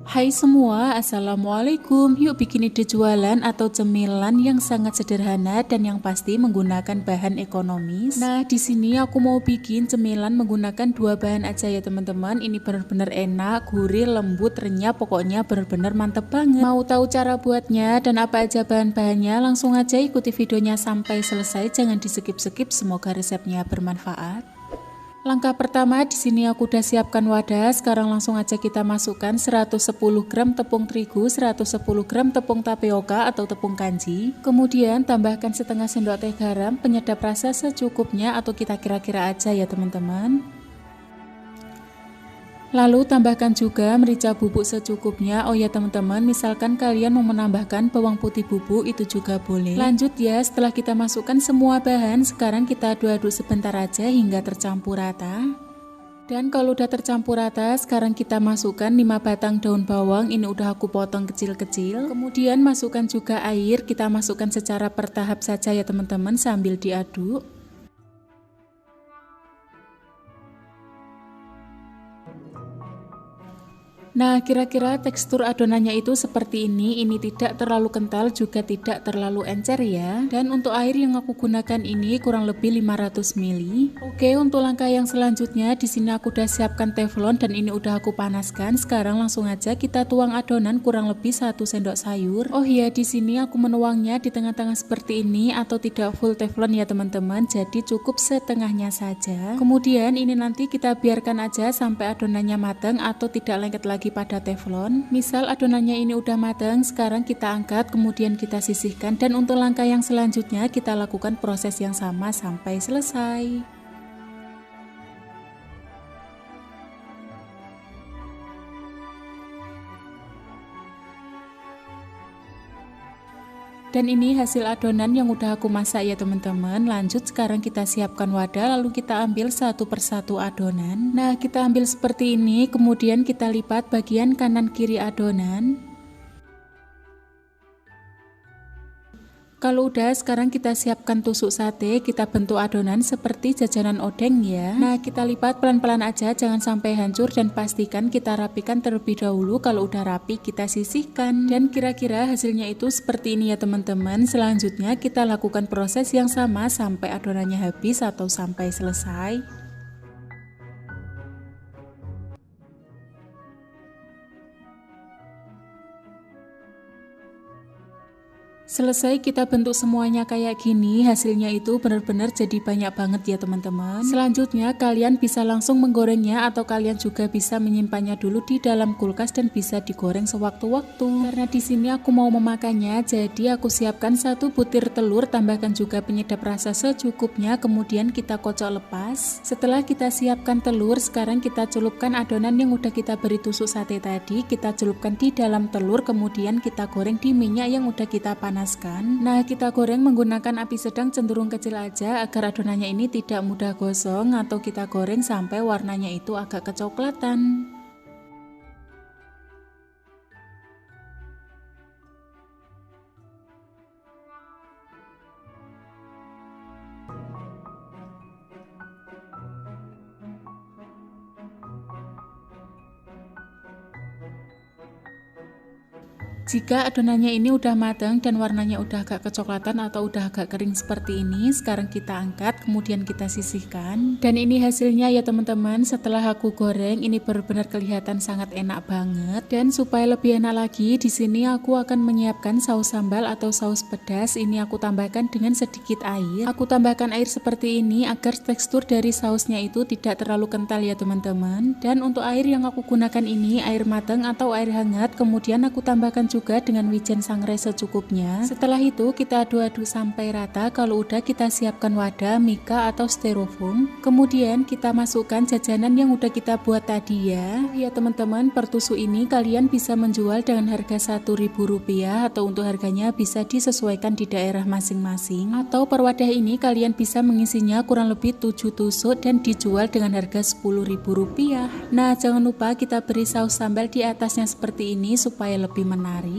Hai semua, assalamualaikum. Yuk bikin ide jualan atau cemilan yang sangat sederhana dan yang pasti menggunakan bahan ekonomis. Nah, di sini aku mau bikin cemilan menggunakan dua bahan aja ya teman-teman. Ini benar-benar enak, gurih, lembut, renyah, pokoknya benar-benar mantep banget. Mau tahu cara buatnya dan apa aja bahan-bahannya? Langsung aja ikuti videonya sampai selesai. Jangan di skip-skip. Semoga resepnya bermanfaat. Langkah pertama, di sini aku udah siapkan wadah. Sekarang langsung aja kita masukkan 110 gram tepung terigu, 110 gram tepung tapioka atau tepung kanji. Kemudian tambahkan setengah sendok teh garam, penyedap rasa secukupnya atau kita kira-kira aja ya teman-teman. Lalu tambahkan juga merica bubuk secukupnya. Oh ya teman-teman, misalkan kalian mau menambahkan bawang putih bubuk itu juga boleh. Lanjut ya, setelah kita masukkan semua bahan, sekarang kita aduk-aduk sebentar aja hingga tercampur rata. Dan kalau udah tercampur rata, sekarang kita masukkan 5 batang daun bawang. Ini udah aku potong kecil-kecil. Kemudian masukkan juga air, kita masukkan secara bertahap saja ya teman-teman sambil diaduk. Nah, kira-kira tekstur adonannya itu seperti ini tidak terlalu kental juga tidak terlalu encer ya. Dan untuk air yang aku gunakan ini kurang lebih 500 ml. Oke, untuk langkah yang selanjutnya di sini aku udah siapkan teflon dan ini udah aku panaskan. Sekarang langsung aja kita tuang adonan kurang lebih 1 sendok sayur. Oh iya, di sini aku menuangnya di tengah-tengah seperti ini atau tidak full teflon ya teman-teman. Jadi cukup setengahnya saja. Kemudian ini nanti kita biarkan aja sampai adonannya matang atau tidak lengket lagi pada teflon. Misal adonannya ini udah matang, sekarang kita angkat kemudian kita sisihkan dan untuk langkah yang selanjutnya kita lakukan proses yang sama sampai selesai. Dan ini hasil adonan yang udah aku masak ya teman-teman. Lanjut sekarang kita siapkan wadah lalu kita ambil satu persatu adonan. Nah, kita ambil seperti ini, kemudian kita lipat bagian kanan kiri adonan. Kalau udah, sekarang kita siapkan tusuk sate, kita bentuk adonan seperti jajanan odeng ya. Nah, kita lipat pelan-pelan aja, jangan sampai hancur dan pastikan kita rapikan terlebih dahulu. Kalau udah rapi, kita sisihkan. Dan kira-kira hasilnya itu seperti ini ya teman-teman. Selanjutnya kita lakukan proses yang sama sampai adonannya habis atau sampai selesai. Selesai kita bentuk semuanya kayak gini, hasilnya itu benar-benar jadi banyak banget ya teman-teman. Selanjutnya kalian bisa langsung menggorengnya atau kalian juga bisa menyimpannya dulu di dalam kulkas dan bisa digoreng sewaktu-waktu. Karena di sini aku mau memakannya, jadi aku siapkan 1 butir telur, tambahkan juga penyedap rasa secukupnya, kemudian kita kocok lepas. Setelah kita siapkan telur, sekarang kita celupkan adonan yang udah kita beri tusuk sate tadi, kita celupkan di dalam telur, kemudian kita goreng di minyak yang udah kita panaskan. Nah, kita goreng menggunakan api sedang cenderung kecil aja agar adonannya ini tidak mudah gosong atau kita goreng sampai warnanya itu agak kecoklatan. Jika adonannya ini udah matang dan warnanya udah agak kecoklatan atau udah agak kering seperti ini, sekarang kita angkat kemudian kita sisihkan. Dan ini hasilnya ya teman-teman, setelah aku goreng ini benar-benar kelihatan sangat enak banget. Dan supaya lebih enak lagi, di sini aku akan menyiapkan saus sambal atau saus pedas. Ini aku tambahkan dengan sedikit air. Aku tambahkan air seperti ini agar tekstur dari sausnya itu tidak terlalu kental ya teman-teman. Dan untuk air yang aku gunakan ini air matang atau air hangat, kemudian aku tambahkan juga dengan wijen sangrai secukupnya. Setelah itu kita aduk-aduk sampai rata. Kalau udah kita siapkan wadah, mika atau styrofoam. Kemudian kita masukkan jajanan yang udah kita buat tadi ya. Ya teman-teman, per tusuk ini kalian bisa menjual dengan harga Rp1.000 atau untuk harganya bisa disesuaikan di daerah masing-masing. Atau per wadah ini kalian bisa mengisinya kurang lebih 7 tusuk dan dijual dengan harga Rp10.000. Nah, jangan lupa kita beri saus sambal di atasnya seperti ini supaya lebih menarik.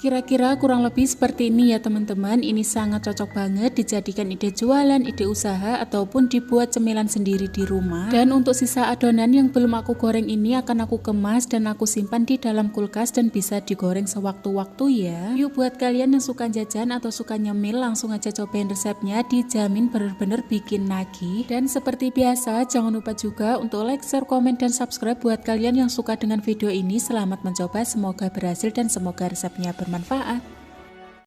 Kira-kira kurang lebih seperti ini ya teman-teman. Ini sangat cocok banget dijadikan ide jualan, ide usaha, ataupun dibuat cemilan sendiri di rumah. Dan untuk sisa adonan yang belum aku goreng ini akan aku kemas dan aku simpan di dalam kulkas dan bisa digoreng sewaktu-waktu ya. Yuk buat kalian yang suka jajan atau suka nyemil langsung aja cobain resepnya, dijamin bener-bener bikin nagih. Dan seperti biasa jangan lupa juga untuk like, share, komen, dan subscribe buat kalian yang suka dengan video ini. Selamat mencoba, semoga berhasil dan semoga resepnya bermanfaat.